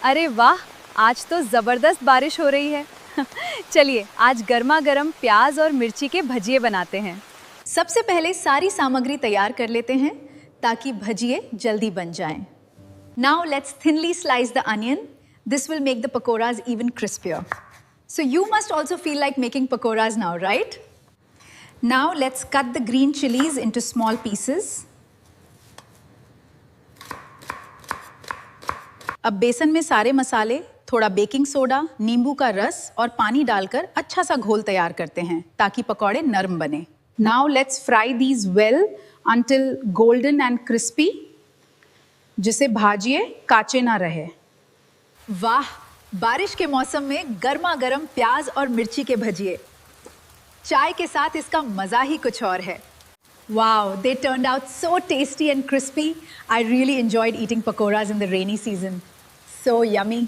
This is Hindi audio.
अरे वाह, आज तो ज़बरदस्त बारिश हो रही है। चलिए आज गर्मा गर्म प्याज और मिर्ची के भजिए बनाते हैं। सबसे पहले सारी सामग्री तैयार कर लेते हैं ताकि भजिए जल्दी बन जाएं। Now let's thinly slice the onion. This will make the pakoras even crispier. So you must also feel like making pakoras now, right? Now let's cut the green chilies into small pieces. अब बेसन में सारे मसाले, थोड़ा बेकिंग सोडा, नींबू का रस और पानी डालकर अच्छा सा घोल तैयार करते हैं ताकि पकौड़े नरम बने। Now let's fry these well until golden and crispy. जिसे भाजिए काचे ना रहे। वाह, बारिश के मौसम में गर्मा गर्म प्याज और मिर्ची के भजिए। चाय के साथ इसका मजा ही कुछ और है। Wow, they turned out so tasty and crispy. I really enjoyed eating pakoras in the rainy season. So yummy.